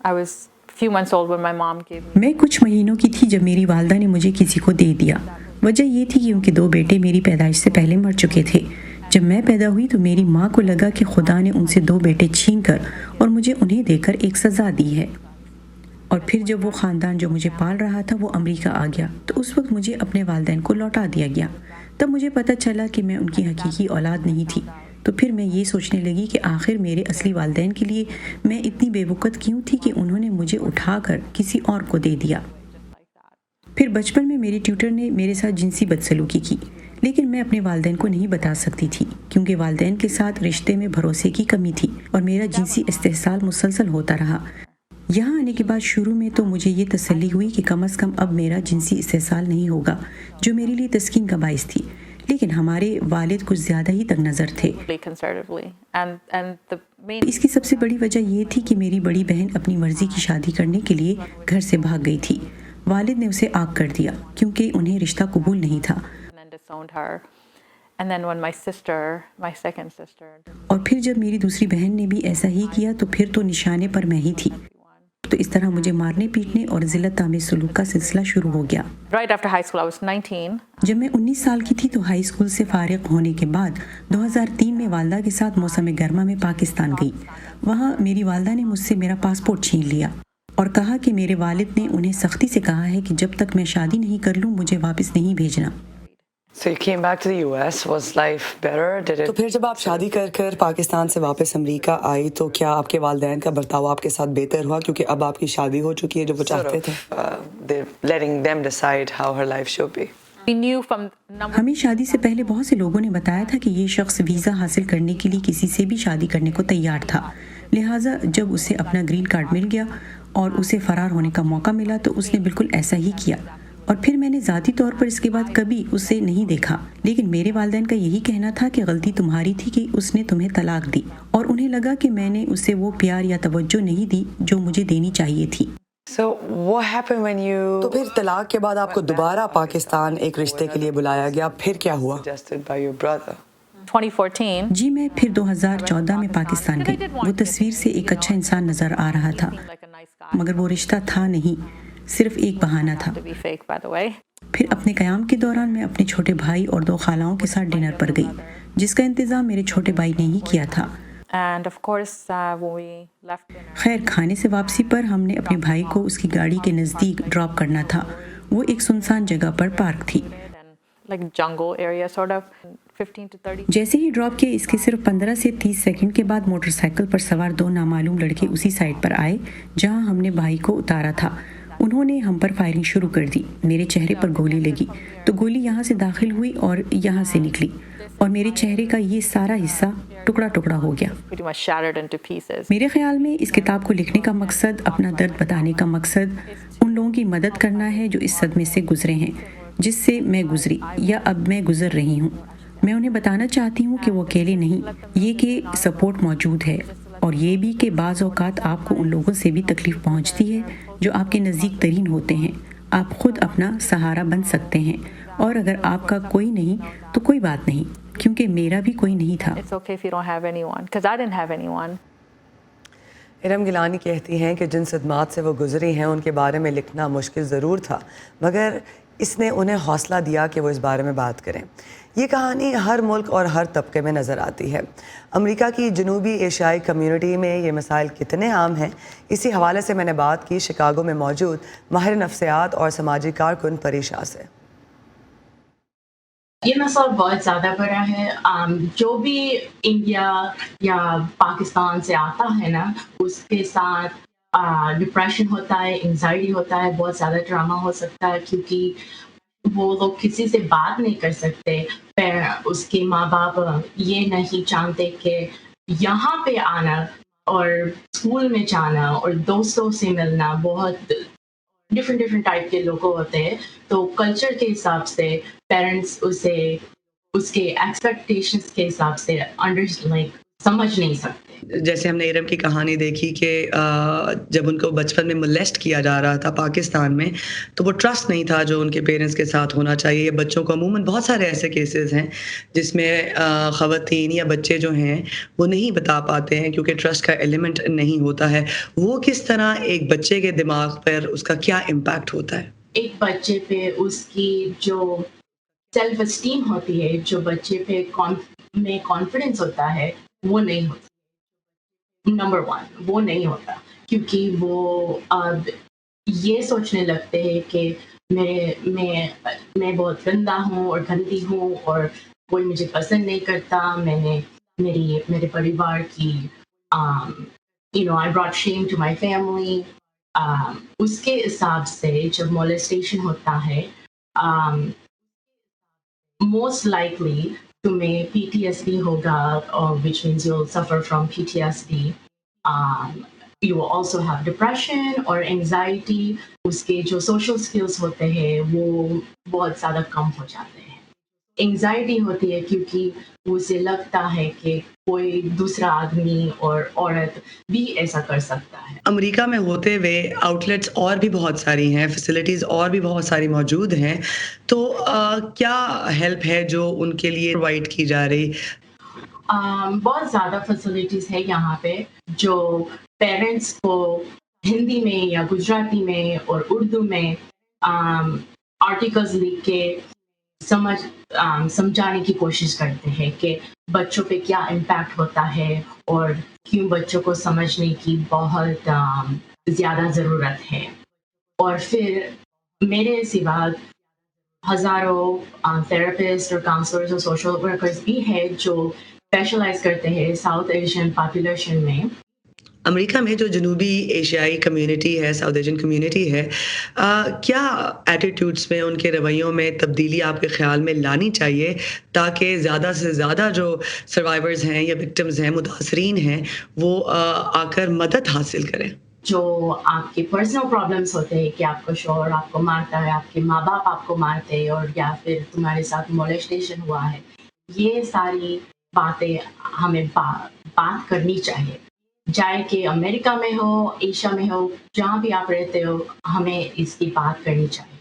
I was a few months old when my mom gave me. मैं कुछ महीनों की थी जब मेरी वालदा ने मुझे किसी को दे दिया। वजह ये थी कि उनके 2 बेटे मेरी पैदाइश से पहले मर चुके थे। जब मैं पैदा हुई तो मेरी माँ को लगा कि खुदा ने उनसे 2 बेटे छीन कर और मुझे उन्हें देकर एक सज़ा दी है। और फिर जब वो ख़ानदान जो मुझे पाल रहा था वो अमेरिका आ गया तो उस वक्त मुझे अपने वालिदैन को लौटा दिया गया। तब मुझे पता चला कि मैं उनकी हकीकी औलाद नहीं थी। तो फिर मैं ये सोचने लगी कि आखिर मेरे असली वालिदैन के लिए मैं इतनी बेवकूफ़ क्यों थी कि उन्होंने मुझे उठाकर किसी और को दे दिया। फिर बचपन में मेरे ट्यूटर ने मेरे साथ जिनसी बदसलूकी की, लेकिन मैं अपने वालिदैन को नहीं बता सकती थी क्योंकि वालिदैन के साथ रिश्ते में भरोसे की कमी थी और मेरा जिनसी इस्तेहसाल मुसलसल होता रहा। यहाँ आने के बाद शुरू में तो मुझे ये तसल्ली हुई कि कम से कम अब मेरा जिनसी इस्तेहसाल नहीं होगा, जो मेरे लिए तस्कीन का बाइस थी। लेकिन हमारे वालिद कुछ ज़्यादा ही तंग नज़र थे। इसकी सबसे बड़ी वजह ये थी कि मेरी बड़ी बहन अपनी मर्ज़ी की शादी करने के लिए घर से भाग गई थी। वालिद ने उसे आग कर दिया क्योंकि उन्हें रिश्ता कबूल नहीं था। और फिर जब मेरी दूसरी बहन ने भी ऐसा ही किया तो फिर तो निशाने पर मैं ही थी। तो इस तरह मुझे मारने पीटने और ज़िल्लत आमेज़ सलूक का सिलसिला शुरू हो गया। Right after high school, I was 19. जब मैं 19 साल की थी तो हाई स्कूल से फारिग होने के बाद 2003 में वालदा के साथ मौसम गर्मा में पाकिस्तान गई। वहाँ मेरी वालदा ने मुझसे मेरा पासपोर्ट छीन लिया और कहा कि मेरे वालिद ने उन्हें सख्ती से कहा है कि जब तक मैं शादी नहीं कर लूँ मुझे वापस नहीं भेजना। So you came back to the US. Was life better? Did it? तो फिर जब आप शादी कर पाकिस्तान से वापस अमेरिका आई तो क्या आपके वालिदैन का बर्ताव आपके साथ बेहतर हुआ क्योंकि अब आपकी शादी हो चुकी है जो वो चाहते थे? They're letting them decide how her life should be. We knew from हमें शादी से पहले बहुत से लोगों ने बताया था कि ये शख्स वीज़ा हासिल करने के लिए किसी से भी शादी करने को तैयार था। लिहाजा जब उसे अपना ग्रीन कार्ड मिल गया और उसे फरार होने का मौका मिला तो उसने बिल्कुल ऐसा ही किया। और फिर मैंने ज़ाती तौर पर इसके बाद कभी उसे नहीं देखा, लेकिन मेरे वालिदैन का यही कहना था कि गलती तुम्हारी थी कि उसने तुम्हें तलाक दी और उन्हें लगा कि मैंने उसे वो प्यार या तवज्जो नहीं दी जो मुझे देनी चाहिए थी। So what happened when you? तो फिर तलाक के बाद आपको दोबारा पाकिस्तान एक रिश्ते के लिए बुलाया गया, फिर क्या हुआ? Suggested by your brother. 2014. जी मैं फिर 2014 में पाकिस्तान गई। वो तस्वीर से एक अच्छा इंसान नज़र आ रहा था, मगर वो रिश्ता था नहीं, सिर्फ एक बहाना था। To be fake, by the way. फिर अपने क़याम के दौरान मैं अपने छोटे भाई और 2 खालाओं के साथ डिनर पर गई, जिसका इंतज़ाम मेरे छोटे भाई ने ही किया था। And of course, when we left dinner, खैर खाने से वापसी पर हमने अपने भाई को उसकी गाड़ी के नज़दीक ड्रॉप करना था। वो एक सुनसान जगह पर पार्क थी। like jungle area sort of, 15 to 30. जैसे ही ड्रॉप किया इसके सिर्फ 15 से 30 सेकंड के बाद मोटरसाइकिल पर सवार 2 नामालूम लड़के उसी साइड पर आए जहां हमने भाई को उतारा था। उन्होंने हम पर फायरिंग शुरू कर दी। मेरे चेहरे पर गोली लगी तो गोली यहाँ से दाखिल हुई और यहाँ से निकली और मेरे चेहरे का ये सारा हिस्सा टुकड़ा टुकड़ा हो गया। Pretty much shattered into pieces. मेरे ख्याल में इस किताब को लिखने का मकसद, अपना दर्द बताने का मकसद उन लोगों की मदद करना है जो इस सदमे से गुजरे हैं जिससे मैं गुजरी या अब मैं गुजर रही हूँ। मैं उन्हें बताना चाहती हूँ कि वो अकेले नहीं, ये कि सपोर्ट मौजूद है और ये भी कि बाज़ औक़ात आपको उन लोगों से भी तकलीफ़ पहुँचती है जो आपके नज़दीक तरीन होते हैं। आप खुद अपना सहारा बन सकते हैं और अगर आपका कोई नहीं तो कोई बात नहीं, क्योंकि मेरा भी कोई नहीं था। It's okay if you don't have anyone, because I didn't have anyone. Iram Gilani कहती हैं कि जिन सदमात से वो गुजरी हैं उनके बारे में लिखना मुश्किल ज़रूर था, मगर इसने उन्हें हौसला दिया कि वो इस बारे में बात करें। ये कहानी हर मुल्क और हर तबके में नज़र आती है। अमेरिका की जनूबी एशियाई कम्युनिटी में ये मसाइल कितने आम हैं, इसी हवाले से मैंने बात की शिकागो में मौजूद माहिर नफ्सियात और समाजी कारकुन परी शाह से। ये मसला बहुत ज़्यादा बड़ा है। जो भी इंडिया या पाकिस्तान से आता है ना, उसके साथ डिप्रेशन होता है, एंजाइटी होता है, बहुत ज़्यादा ड्रामा हो सकता है क्योंकि वो लोग किसी से बात नहीं कर सकते। फिर उसके माँ बाप ये नहीं जानते कि यहाँ पे आना और स्कूल में जाना और दोस्तों से मिलना, बहुत डिफरेंट टाइप के लोग होते हैं। तो कल्चर के हिसाब से पेरेंट्स उसे उसके एक्सपेक्टेशंस के हिसाब से समझ नहीं सकते. जैसे हमने इरम की कहानी देखी कि जब उनको बचपन में मोलेस्ट किया जा रहा था पाकिस्तान में, तो वो ट्रस्ट नहीं था जो उनके पेरेंट्स के साथ होना चाहिए. बच्चों को अमूमन बहुत सारे ऐसे केसेस हैं जिसमें ख़वातीन या बच्चे जो हैं वो नहीं बता पाते हैं क्योंकि ट्रस्ट का एलिमेंट नहीं होता है. वो किस तरह एक बच्चे के दिमाग पर उसका क्या इम्पैक्ट होता है? एक बच्चे पे उसकी जो सेल्फ एस्टीम होती है, जो बच्चे पे कॉन्फिडेंस होता है, वो नहीं होता. नंबर 1 वो नहीं होता क्योंकि वो अब ये सोचने लगते हैं कि मैं बहुत गंदा हूँ और गंदी हूँ और कोई मुझे पसंद नहीं करता. मेरे परिवार की I brought shame to my family. उसके हिसाब से जब मोलेस्टेशन होता है, most likely तुम्हें PTSD होगा, which means you'll suffer from PTSD. You will also have depression or anxiety. उसके जो social skills होते हैं वो बहुत ज़्यादा कम हो जाते हैं. एंग्जाइटी होती है क्योंकि उसे लगता है कि कोई दूसरा आदमी और औरत भी ऐसा कर सकता है. अमेरिका में होते हुए आउटलेट्स और भी बहुत सारी हैं, फैसिलिटीज़ और भी बहुत सारी मौजूद हैं, तो क्या हेल्प है जो उनके लिए प्रोवाइड की जा रही? बहुत ज़्यादा फैसिलिटीज़ है यहाँ पे जो पेरेंट्स को हिंदी में या गुजराती में और उर्दू में आर्टिकल्स लिख के समझाने की कोशिश करते हैं कि बच्चों पे क्या इम्पैक्ट होता है और क्यों बच्चों को समझने की बहुत ज़्यादा ज़रूरत है. और फिर मेरे सिवा हज़ारों थेरेपिस्ट और काउंसलर्स और सोशल वर्कर्स भी हैं जो स्पेशलाइज करते हैं साउथ एशियन पॉपुलेशन में. अमेरिका में जो जनूबी एशियाई कम्युनिटी है, साउथ एशियन कम्युनिटी है, क्या एटीट्यूड्स में, उनके रवैयों में तब्दीली आपके ख़्याल में लानी चाहिए ताकि ज़्यादा से ज़्यादा जो सर्वाइवर्स हैं या विक्टिम्स हैं, मुतासरीन हैं, वो आकर मदद हासिल करें? जो आपके पर्सनल प्रॉब्लम्स होते हैं कि आपका शौहर आपको मारता है, आपके माँ बाप आपको मारते हैं और या फिर तुम्हारे साथ मोलेस्टेशन हुआ है, ये सारी बातें हमें बात करनी चाहिए. चाहे कि अमेरिका में हो, एशिया में हो, जहाँ भी आप रहते हो, हमें इसकी बात करनी चाहिए.